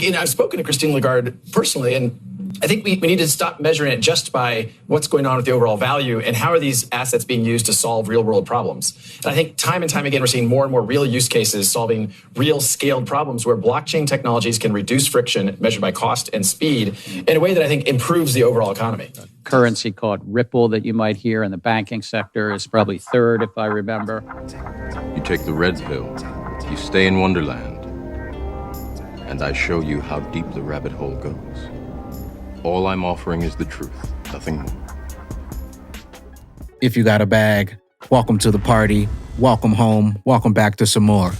I've spoken to Christine Lagarde personally, and I think we need to stop measuring it just by what's going on with the overall value and how are these assets being used to solve real world problems. And I think time and time again, we're seeing more and more real use cases solving real scaled problems where blockchain technologies can reduce friction measured by cost and speed in a way that I think improves the overall economy. Currency called Ripple that you might hear in the banking sector is probably third, if I remember. You take the red pill, you stay in Wonderland, and I show you how deep the rabbit hole goes. All I'm offering is the truth, nothing more. If you got a bag, welcome to the party, welcome home, welcome back to some more.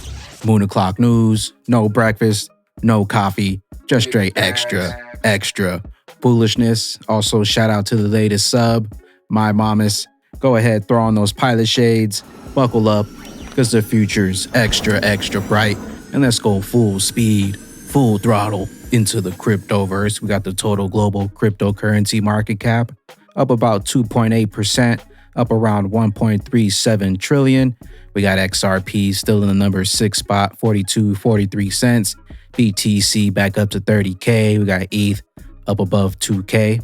Moon o'clock news, no breakfast, no coffee, just straight extra bullishness. Also, shout out to the latest sub, my mamas. Go ahead, throw on those pilot shades, buckle up, because the future's extra bright, and let's go full speed, full throttle into the cryptoverse. We got the total global cryptocurrency market cap up about 2.8%, up around 1.37 trillion. We got XRP still in the number 6 spot, 42.43 cents. BTC back up to 30K. We got ETH up above 2K.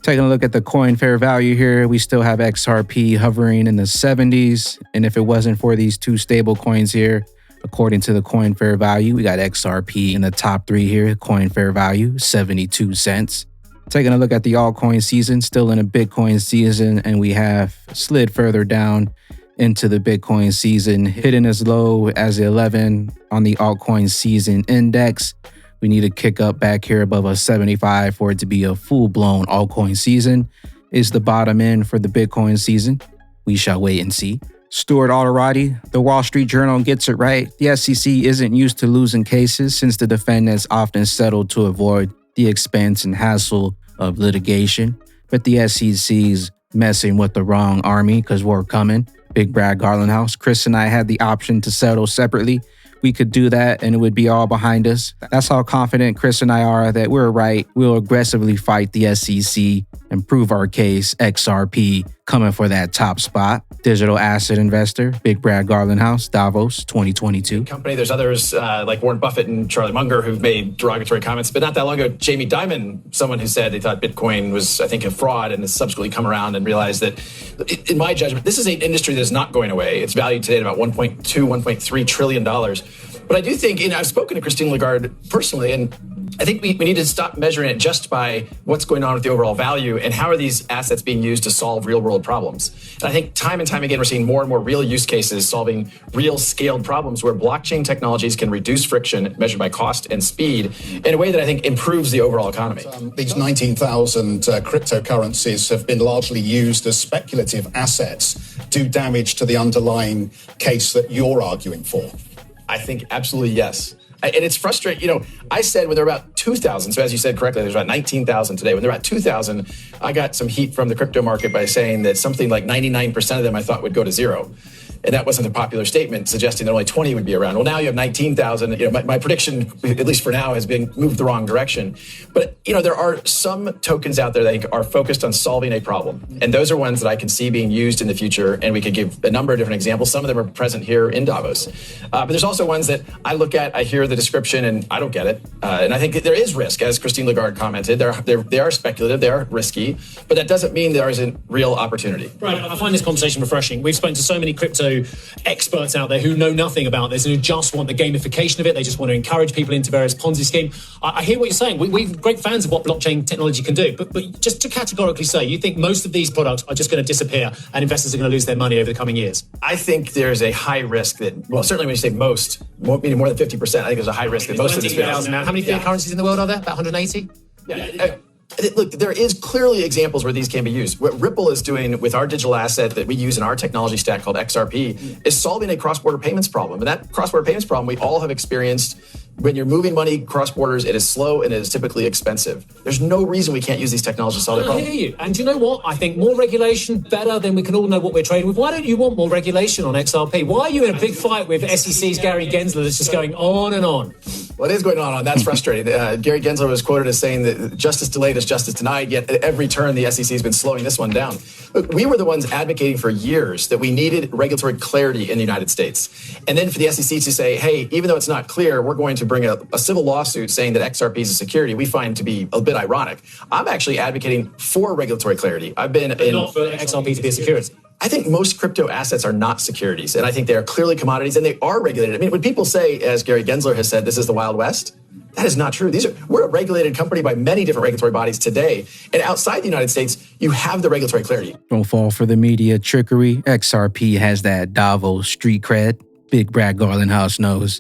Taking a look at the coin fair value here, we still have XRP hovering in the 70s. And if it wasn't for these two stable coins here, according to the coin fair value, we got XRP in the top 3 here, coin fair value, 72 cents. Taking a look at the altcoin season, still in a Bitcoin season, and we have slid further down into the Bitcoin season, hitting as low as 11 on the altcoin season index. We need to kick up back here above a 75 for it to be a full-blown altcoin season. Is the bottom end for the Bitcoin season? We shall wait and see. Stuart Alderati, the Wall Street Journal gets it right. The SEC isn't used to losing cases since the defendants often settled to avoid the expense and hassle of litigation. But the SEC's messing with the wrong army because we're coming. Big Brad Garlandhouse. Chris and I had the option to settle separately. We could do that and it would be all behind us. That's how confident Chris and I are that we're right. We'll aggressively fight the SEC and prove our case. XRP coming for that top spot. Digital asset investor, Big Brad Garlandhouse, Davos 2022. Company. There's others like Warren Buffett and Charlie Munger who've made derogatory comments. But not that long ago, Jamie Dimon, someone who said they thought Bitcoin was, I think, a fraud and has subsequently come around and realized that, in my judgment, this is an industry that is not going away. It's valued today at about $1.2, $1.3 trillion. But I do think, I've spoken to Christine Lagarde personally, and I think we need to stop measuring it just by what's going on with the overall value and how are these assets being used to solve real world problems. And I think time and time again, we're seeing more and more real use cases solving real scaled problems where blockchain technologies can reduce friction measured by cost and speed in a way that I think improves the overall economy. These 19,000 cryptocurrencies have been largely used as speculative assets, do damage to the underlying case that you're arguing for. I think absolutely yes. And it's frustrating. I said when there were about 2,000, so as you said correctly, there's about 19,000 today. When there were about 2,000, I got some heat from the crypto market by saying that something like 99% of them I thought would go to zero. And that wasn't a popular statement suggesting that only 20 would be around. Well, now you have 19,000. My prediction, at least for now, has been moved the wrong direction. But, there are some tokens out there that I think are focused on solving a problem. And those are ones that I can see being used in the future. And we could give a number of different examples. Some of them are present here in Davos. But there's also ones that I look at, I hear the description, and I don't get it. And I think there is risk, as Christine Lagarde commented. They are speculative, they are risky. But that doesn't mean there isn't real opportunity. Right, I find this conversation refreshing. We've spoken to so many crypto experts out there who know nothing about this and who just want the gamification of it. They just want to encourage people into various Ponzi schemes. I hear what you're saying. We're great fans of what blockchain technology can do. But just to categorically say, you think most of these products are just going to disappear and investors are going to lose their money over the coming years? I think there's a high risk that, well, certainly when you say most, meaning more than 50%, I think there's a high risk that most of this... How many fiat currencies in the world are there? About 180? Yeah. Look, there is clearly examples where these can be used. What Ripple is doing with our digital asset that we use in our technology stack called XRP is solving a cross-border payments problem. And that cross-border payments problem we all have experienced. When you're moving money cross borders, it is slow and it is typically expensive. There's no reason we can't use these technologies to solve that problem. I hear you. And do you know what? I think more regulation, better, then we can all know what we're trading with. Why don't you want more regulation on XRP? Why are you in a big fight with SEC's Gary Gensler that's just going on and on? Well, it is going on. That's frustrating. Gary Gensler was quoted as saying that justice delayed is justice denied, yet at every turn the SEC has been slowing this one down. Look, we were the ones advocating for years that we needed regulatory clarity in the United States. And then for the SEC to say, hey, even though it's not clear, we're going to to bring a civil lawsuit saying that XRP is a security, we find to be a bit ironic. I'm actually advocating for regulatory clarity. I've been not for XRP to be a security. I think most crypto assets are not securities, and I think they are clearly commodities, and they are regulated. I mean, when people say, as Gary Gensler has said, this is the Wild West, that is not true. We're a regulated company by many different regulatory bodies today, and outside the United States, you have the regulatory clarity. Don't fall for the media trickery. XRP has that Davos street cred. Big Brad Garland House knows.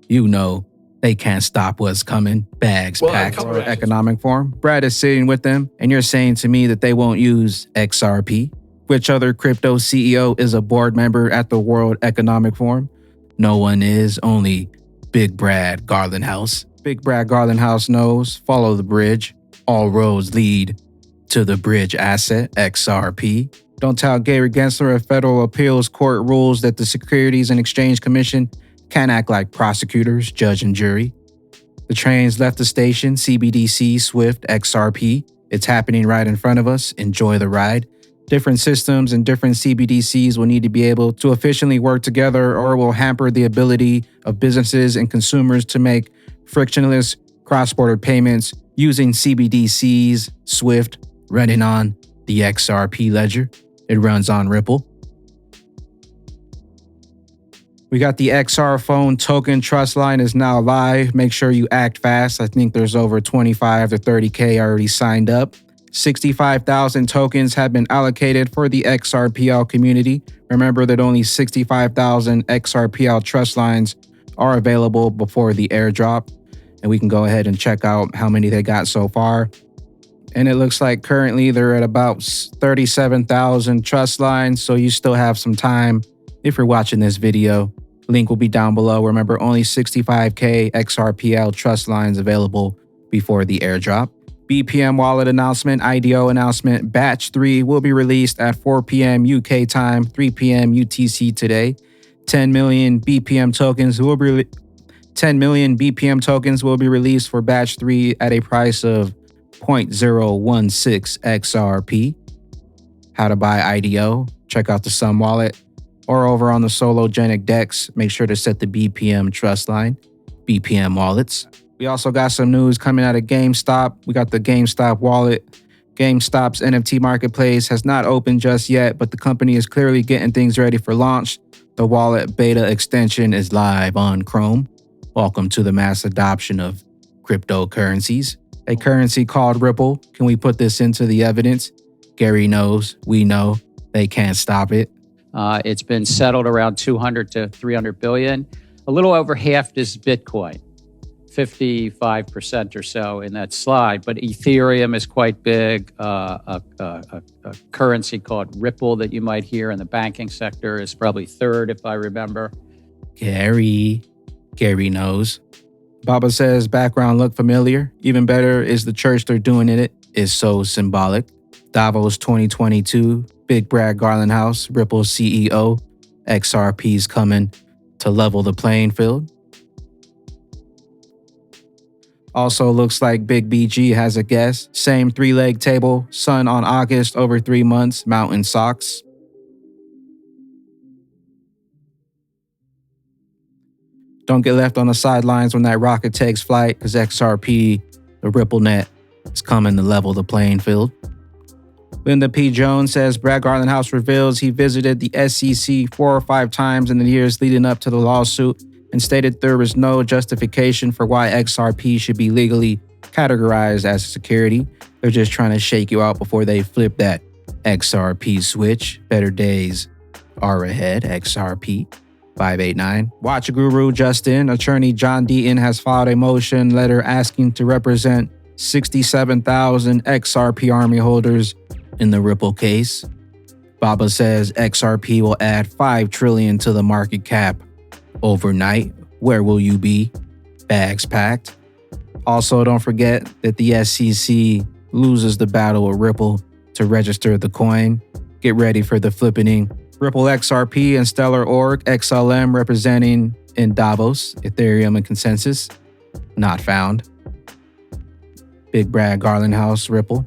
You know, they can't stop what's coming. Bags packed or economic forum. Brad is sitting with them, and you're saying to me that they won't use XRP. Which other crypto CEO is a board member at the World Economic Forum? No one is, only Big Brad Garland House. Big Brad Garland House knows, follow the bridge. All roads lead to the bridge asset, XRP. Don't tell Gary Gensler a federal appeals court rules that the Securities and Exchange Commission can't act like prosecutors, judge, and jury. The trains left the station, CBDC, Swift, XRP. It's happening right in front of us. Enjoy the ride. Different systems and different CBDCs will need to be able to efficiently work together or will hamper the ability of businesses and consumers to make frictionless cross-border payments using CBDCs, Swift, running on the XRP ledger. It runs on Ripple. We got the XR phone token trust line is now live. Make sure you act fast. I think there's over 25 to 30K already signed up. 65,000 tokens have been allocated for the XRPL community. Remember that only 65,000 XRPL trust lines are available before the airdrop. And we can go ahead and check out how many they got so far. And it looks like currently they're at about 37,000 trust lines. So you still have some time if you're watching this video. Link will be down below. Remember, only 65K XRPL trust lines available before the airdrop. BPM wallet announcement, IDO announcement, batch 3 will be released at 4 p.m. UK time, 3 p.m. UTC today. 10 million BPM tokens will be 10 million BPM tokens will be released for batch 3 at a price of 0.016 XRP. How to buy IDO? Check out the Sun wallet or over on the Sologenic Dex. Make sure to set the BPM trust line, BPM wallets. We also got some news coming out of GameStop. We got the GameStop wallet. GameStop's NFT marketplace has not opened just yet, but the company is clearly getting things ready for launch. The wallet beta extension is live on Chrome. Welcome to the mass adoption of cryptocurrencies. A currency called Ripple. Can we put this into the evidence? Gary knows, we know, they can't stop it. It's been settled around 200 to 300 billion. A little over half is Bitcoin. 55% or so in that slide, but Ethereum is quite big. A currency called Ripple that you might hear in the banking sector is probably third, if I remember. Gary knows. Baba says background look familiar. Even better is the church they're doing it is so symbolic. Davos 2022, Big Brad Garland House, Ripple CEO, XRP's coming to level the playing field. Also looks like Big BG has a guest. Same 3-leg table, sun on August over 3 months, mountain socks. Don't get left on the sidelines when that rocket takes flight, because XRP, the RippleNet, is coming to level the playing field. Linda P. Jones says Brad Garland House reveals he visited the SEC 4 or 5 times in the years leading up to the lawsuit and stated there was no justification for why XRP should be legally categorized as a security. They're just trying to shake you out before they flip that XRP switch. Better days are ahead, XRP 589. Watch Guru Justin, attorney John Deaton has filed a motion letter asking to represent 67,000 XRP army holders in the Ripple case. Baba says XRP will add $5 trillion to the market cap overnight. Where will you be? Bags packed. Also, don't forget that the SEC loses the battle with Ripple to register the coin. Get ready for the flippening. Ripple XRP and Stellar Org XLM representing in Davos, Ethereum and Consensus. Not found. Big Brad Garland House, Ripple.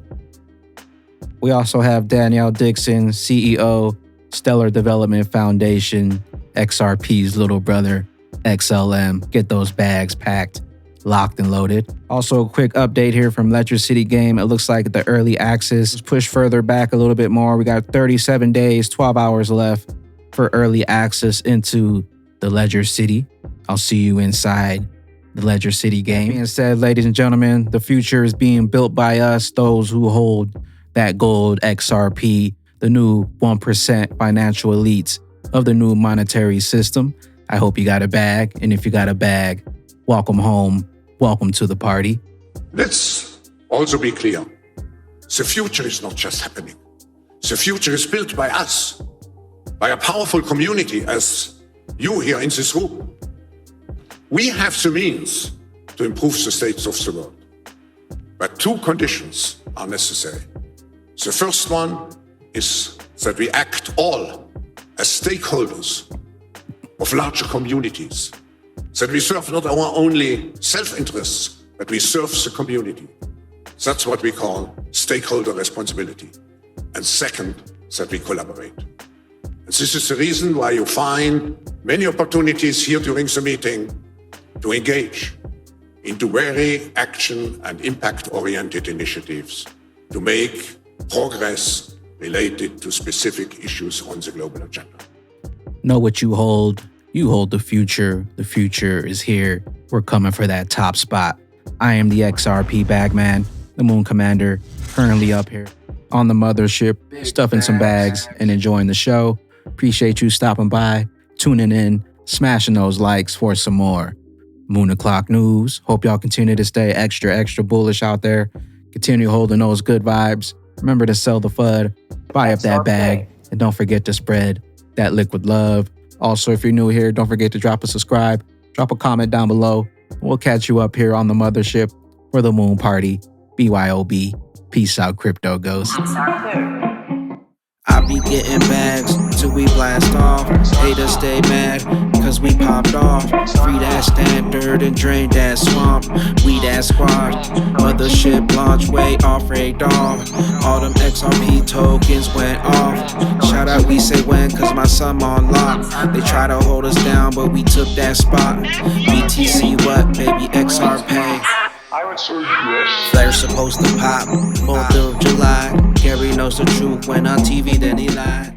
We also have Danielle Dixon, CEO, Stellar Development Foundation, XRP's little brother, XLM. Get those bags packed, locked and loaded. Also, a quick update here from Ledger City game. It looks like the early access was pushed further back a little bit more. We got 37 days, 12 hours left for early access into the Ledger City. I'll see you inside the Ledger City game. That being said, ladies and gentlemen, the future is being built by us, those who hold that gold XRP, the new 1% financial elites of the new monetary system. I hope you got a bag, and if you got a bag, welcome home, welcome to the party. Let's also be clear. The future is not just happening. The future is built by us, by a powerful community as you here in this room. We have the means to improve the states of the world. But two conditions are necessary. The first one is that we act all as stakeholders of larger communities, that we serve not our only self-interests, but we serve the community. That's what we call stakeholder responsibility. And second, that we collaborate. And this is the reason why you find many opportunities here during the meeting to engage into very action and impact-oriented initiatives to make progress related to specific issues on the global agenda. Know what you hold. You hold the future. The future is here. We're coming for that top spot. I am the XRP Bagman, the Moon Commander, currently up here on the mothership, stuffing some bags and enjoying the show. Appreciate you stopping by, tuning in, smashing those likes for some more Moon O'Clock News. Hope y'all continue to stay extra bullish out there. Continue holding those good vibes. Remember to sell the FUD, buy up that bag, and don't forget to spread that liquid love. Also, if you're new here, don't forget to drop a subscribe, drop a comment down below. We'll catch you up here on the mothership for the Moon Party. BYOB. Peace out, crypto ghosts. I be getting bags till we blast off. Haters stay mad cause we popped off. Free that standard and drain that swamp. We that squad. Mothership launch way off radar. All them XRP tokens went off. Shout out we say when cause my son on lock. They try to hold us down but we took that spot. BTC what baby XRP. Flare's supposed to pop 4th of July. Gary knows the truth when on TV then he lied.